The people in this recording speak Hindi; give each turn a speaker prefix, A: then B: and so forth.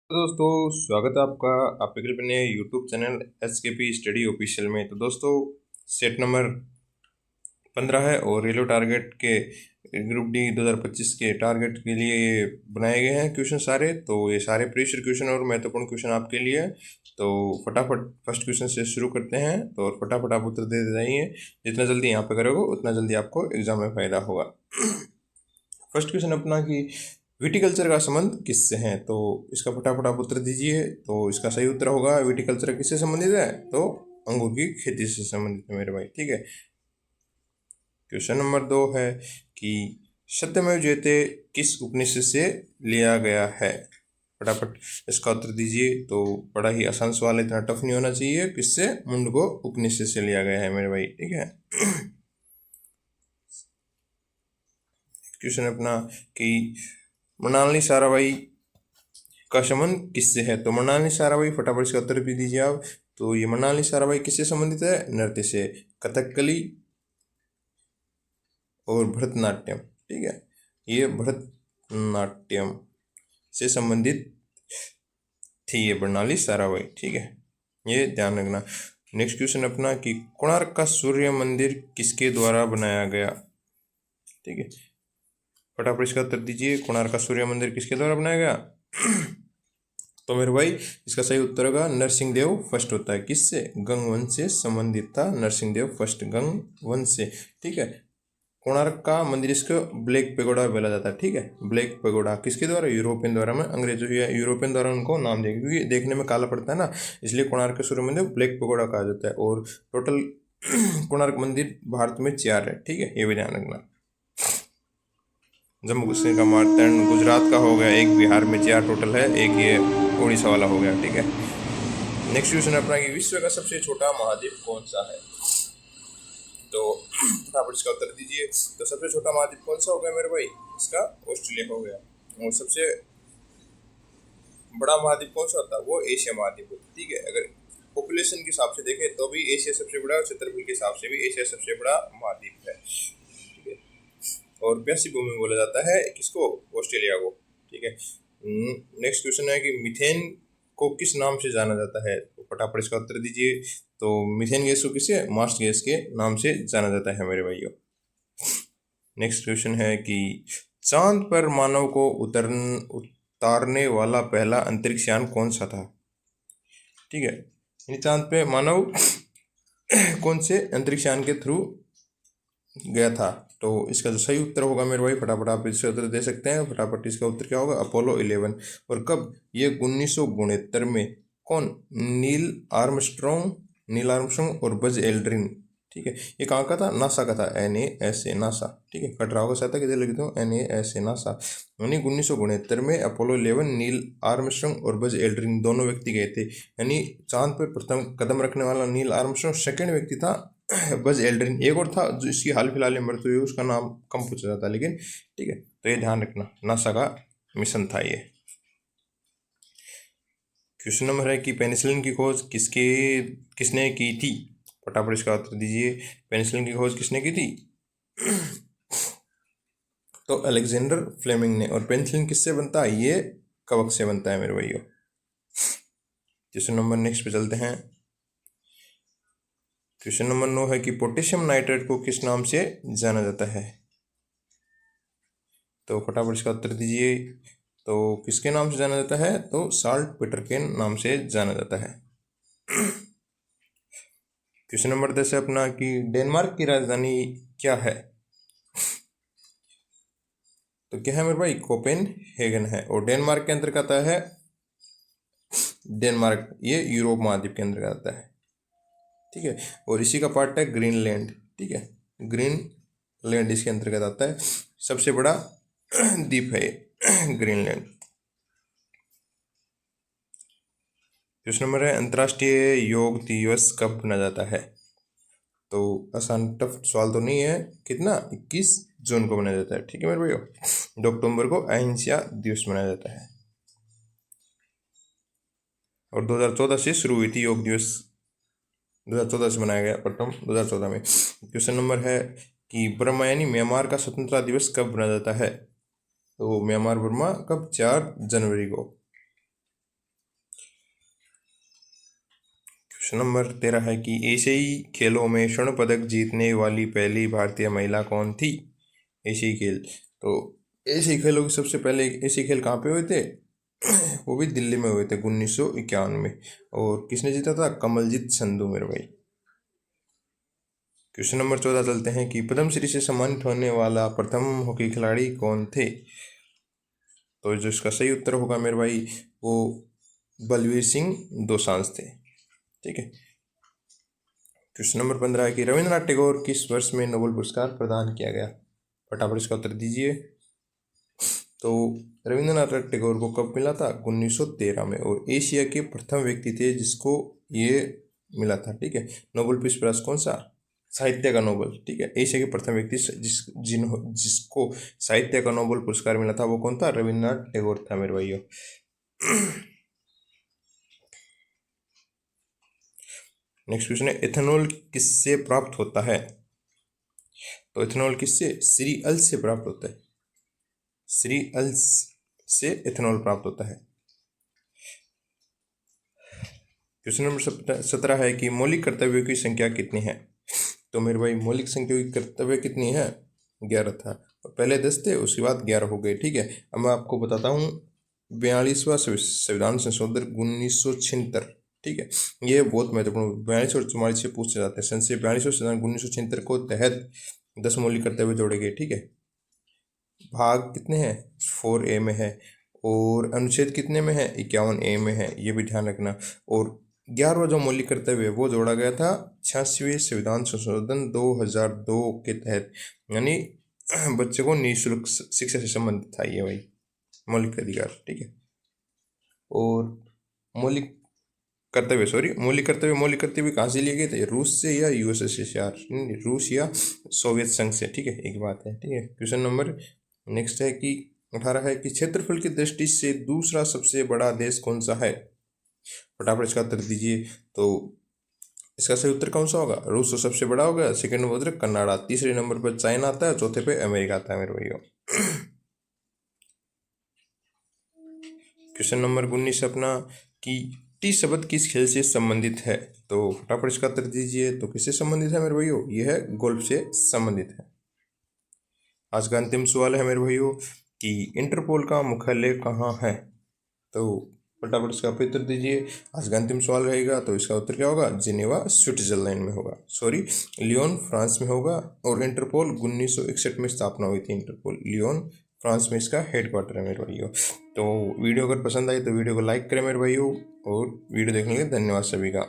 A: तो दोस्तों, स्वागत है आपका आपके लिए अपने YouTube channel SKP study official में। तो दोस्तों, सेट नंबर 15 है और रेलवे टारगेट के ग्रुप डी 2025 के टारगेट के लिए ये बनाए गए हैं क्वेश्चन सारे। तो ये सारे प्रीवियस क्वेश्चन और महत्वपूर्ण क्वेश्चन आपके लिए है। तो फटाफट फर्स्ट क्वेश्चन से शुरू करते हैं। तो और फटाफट आप उत्तर दे जाइए। जितना जल्दी यहाँ पे करोगे उतना जल्दी आपको एग्जाम में फायदा होगा। फर्स्ट क्वेश्चन अपना कि विटिकल्चर का संबंध किससे है। तो इसका फटाफट आप उत्तर दीजिए। तो इसका सही उत्तर होगा विटिकल्चर किससे संबंधित है, तो अंगूर की खेती से संबंधित है मेरे भाई। ठीक है। क्वेश्चन नंबर 2 है कि सत्यमेव जयते किस उपनिषद से लिया गया है। फटाफट इसका उत्तर दीजिए। तो बड़ा ही आसान सवाल है, इतना टफ नहीं होना चाहिए। किससे? मुंडको उपनिषद से लिया गया है मेरे भाई। ठीक है। क्वेश्चन अपना कि मृणालिनी साराभाई का संबंध किससे है। तो मृणालिनी साराभाई, फटाफट इसका उत्तर भी दीजिए आप। तो ये मृणालिनी साराभाई किससे संबंधित है? नृत्य से, कथकली और भरतनाट्यम। ठीक है, ये भरतनाट्यम से संबंधित थी ये मृणालिनी साराभाई। ठीक है, ये ध्यान रखना। नेक्स्ट क्वेश्चन अपना कि कोणार्क का सूर्य मंदिर किसके द्वारा बनाया गया। ठीक है, फटाफट इसका उत्तर दीजिए। कोणार्क का सूर्य मंदिर किसके द्वारा बनाया गया? तो मेरे भाई, इसका सही उत्तर होगा नरसिंह देव फर्स्ट होता है। किससे? गंग वंश से संबंधित था नरसिंह देव फर्स्ट, गंग वंश से। ठीक है। कोणार्क का मंदिर इसको ब्लैक पेगोडा बोला जाता है। ठीक है, ब्लैक पेगोडा किसके द्वारा? यूरोपियन द्वारा में, अंग्रेजों या यूरोपियन द्वारा उनको नाम दिया, क्योंकि देखने में काला पड़ता है ना, इसलिए कोणार्क का सूर्य मंदिर ब्लैक पेगोडा कहा जाता है। और टोटल कोणार्क मंदिर भारत में 4 है। ठीक है, ये भी ध्यान रखना। जम्मू कश्मीर का मार्तंड, गुजरात का हो गया एक, बिहार में 4 टोटल है, एक ये उड़ीसा वाला हो गया। ठीक है। नेक्स्ट क्वेश्चन अपना कि विश्व का सबसे छोटा महाद्वीप कौन सा है। तो फटाफट इसका उत्तर दीजिए। तो सबसे छोटा महाद्वीप कौन सा हो गया मेरे भाई? इसका ऑस्ट्रेलिया हो गया। और सबसे बड़ा महाद्वीप कौन सा होता है? वो एशिया महाद्वीप होता है। ठीक है, अगर पॉपुलेशन के हिसाब से देखें तो भी एशिया सबसे बड़ा, और क्षेत्रफल के हिसाब से भी एशिया सबसे बड़ा महाद्वीप है। ठीक है, और प्यासी भूमि बोला जाता है किसको? ऑस्ट्रेलिया को। ठीक है। नेक्स्ट क्वेश्चन है कि मीथेन को किस नाम से जाना जाता है। तो फटाफट इसका उत्तर दीजिए। तो मीथेन गैस को किसे? मार्स गैस के नाम से जाना जाता है मेरे भाइयों। नेक्स्ट क्वेश्चन है कि चांद पर मानव को उतारने वाला पहला अंतरिक्ष यान कौन सा था। ठीक है, यानी चांद पे मानव कौन से अंतरिक्ष यान के थ्रू गया था। तो इसका जो सही उत्तर होगा मेरे भाई, फटाफट आप इसका उत्तर दे सकते हैं। फटाफट इसका उत्तर क्या होगा? अपोलो 11। और कब? ये 1969 में। कौन? नील आर्मस्ट्रॉन्ग और बज एल्ड्रिन। ठीक है, ये कहाँ का था? नासा का था, NASA, नासा। ठीक है, कट रहा होगा शायद, किधर लिख दूँ? NASA, NASA. यानी 1969 में अपोलो 11, नील आर्मस्ट्रॉन्ग और बज एल्ड्रिन दोनों व्यक्ति गए थे। यानी चांद पर प्रथम कदम रखने वाला नील आर्मस्ट्रॉन्ग, सेकंड व्यक्ति था बज एल्ड्रिन। एक और था जो इसकी हाल फिलहाल में मृत्यु हुई, उसका नाम कम पूछा जाता है लेकिन। ठीक है, तो ये ध्यान रखना, नासा का मिशन था ये। क्वेश्चन नंबर है कि पेनिसिलिन की खोज किसने की थी। फटाफट इसका उत्तर दीजिए। पेनिसिलिन की खोज किसने की थी? तो अलेक्जेंडर फ्लेमिंग ने। और पेनिसिलिन किससे बनता है? ये कवक से बनता है मेरे भाइयों। क्वेश्चन नंबर नेक्स्ट पे चलते हैं। क्वेश्चन नंबर 9 है कि पोटेशियम नाइट्रेट को किस नाम से जाना जाता है। तो फटाफट इसका उत्तर दीजिए। तो किसके नाम से जाना जाता है? तो साल्ट पीटर के नाम से जाना जाता है। क्वेश्चन नंबर 10 है अपना कि डेनमार्क की राजधानी क्या है। तो क्या है मेरे भाई? कोपेनहेगन है। और डेनमार्क के अंतर्गत आता है, डेनमार्क ये यूरोप महाद्वीप के अंतर्गत आता है। ठीक है, और इसी का पार्ट है ग्रीनलैंड। ठीक है, ग्रीनलैंड इसके अंतर्गत आता है। सबसे बड़ा द्वीप है ग्रीनलैंड। क्वेश्चन नंबर है अंतर्राष्ट्रीय योग दिवस कब मनाया जाता है। तो आसान टफ सवाल तो नहीं है। कितना? 21 जून को मनाया जाता है। ठीक है मेरे भैया। 2 अक्टूबर को अहिंसा दिवस मनाया जाता है। और 2014 से शुरू हुई थी योग दिवस, 2014 से मनाया गया प्रथम 2014 में। क्वेश्चन नंबर है कि बर्मा यानी म्यांमार का स्वतंत्रता दिवस कब मनाया जाता है। तो म्यांमार बर्मा कब? 4 जनवरी को। क्वेश्चन नंबर 13 है कि एशियाई खेलों में स्वर्ण पदक जीतने वाली पहली भारतीय महिला कौन थी। एशियाई खेल, तो एशियाई खेलों के सबसे पहले एशियाई खेल कहाँ पे हुए थे? वो भी दिल्ली में हुए थे 1951 में। और किसने जीता था? कमलजीत संधू मेरे भाई। क्वेश्चन नंबर 14 चलते हैं कि पद्मश्री से सम्मानित होने वाला प्रथम हॉकी खिलाड़ी कौन थे। तो जो इसका सही उत्तर होगा मेरे भाई वो बलवीर सिंह दोसांझ थे। ठीक है। क्वेश्चन नंबर 15 है कि रविंद्रनाथ टैगोर किस वर्ष में नोबेल पुरस्कार प्रदान किया गया। फटाफट इसका उत्तर दीजिए। तो रविंद्रनाथ टैगोर को कब मिला था? 1913 में। और एशिया के प्रथम व्यक्ति थे जिसको ये मिला था। ठीक है। नोबेल पीस प्राइज कौन सा? साहित्य का नोबेल। ठीक है। एशिया के प्रथम व्यक्ति जिसको साहित्य का नोबेल पुरस्कार मिला था वो कौन था? रविंद्रनाथ टैगोर था मेरे भाइयों। नेक्स्ट क्वेश्चन है इथेनॉल किससे प्राप्त होता है। तो इथेनॉल किससे? सीरियल से प्राप्त होता है। सीरियल से इथेनॉल प्राप्त होता है। क्वेश्चन नंबर 17 है कि मौलिक कर्तव्यों की संख्या कितनी है। तो मेरे भाई मौलिक संख्या की कर्तव्य कितनी है? 11 था। पहले 10 थे, उसके बाद 11 हो गए। ठीक है। अब मैं आपको बताता हूँ 42वां संविधान संशोधन 1976। ठीक है। ये बहुत महत्वपूर्ण 42 और 44 से पूछे जाते हैं। संसद 42वां संविधान 1976 को तहत 10 मौलिक कर्तव्य जोड़े गए। ठीक है। भाग कितने हैं? 4A में है। और अनुच्छेद कितने में है? 51A में है। ये भी ध्यान रखना। और 11वां जो मौलिक कर्तव्य है वो जोड़ा गया था 86वें संविधान संशोधन 2002 के तहत। यानी बच्चे को निःशुल्क शिक्षा से संबंधित था ये भाई मौलिक अधिकार। ठीक है। और मौलिक कर्तव्य कहाँ से लिए गए थे? रूस से या यूएसएसआर? रूस या सोवियत संघ से। ठीक है। एक बात है। ठीक है। क्वेश्चन नंबर नेक्स्ट है कि 18 है कि क्षेत्रफल की दृष्टि से दूसरा सबसे बड़ा देश कौन सा है। फटाफट इसका उत्तर दीजिए। तो इसका सही उत्तर कौन सा होगा? रूस तो सबसे बड़ा होगा, सेकंड नंबर पर कनाडा, तीसरे नंबर पर चाइना आता है, चौथे पे अमेरिका आता है मेरे भैया। क्वेश्चन नंबर 19 अपना कि टी शब्द किस खेल से संबंधित है। तो फटाफट इसका उत्तर दीजिए। तो किससे संबंधित है मेरे भाइयों? ये है गोल्फ से संबंधित है। आज का अंतिम सवाल है मेरे भाइयों कि इंटरपोल का मुख्यालय कहाँ है। तो फटाफट इसका उत्तर दीजिए। आज का अंतिम सवाल रहेगा। तो इसका उत्तर क्या होगा? जिनेवा स्विट्जरलैंड में होगा, सॉरी लियोन फ्रांस में होगा। और इंटरपोल 1961 में स्थापना हुई थी। इंटरपोल लियोन फ्रांस में इसका हेडक्वार्टर है मेरे भाइयों। तो वीडियो अगर पसंद आई तो वीडियो को लाइक करें मेरे भाइयों। और वीडियो देखने के लिए धन्यवाद सभी का।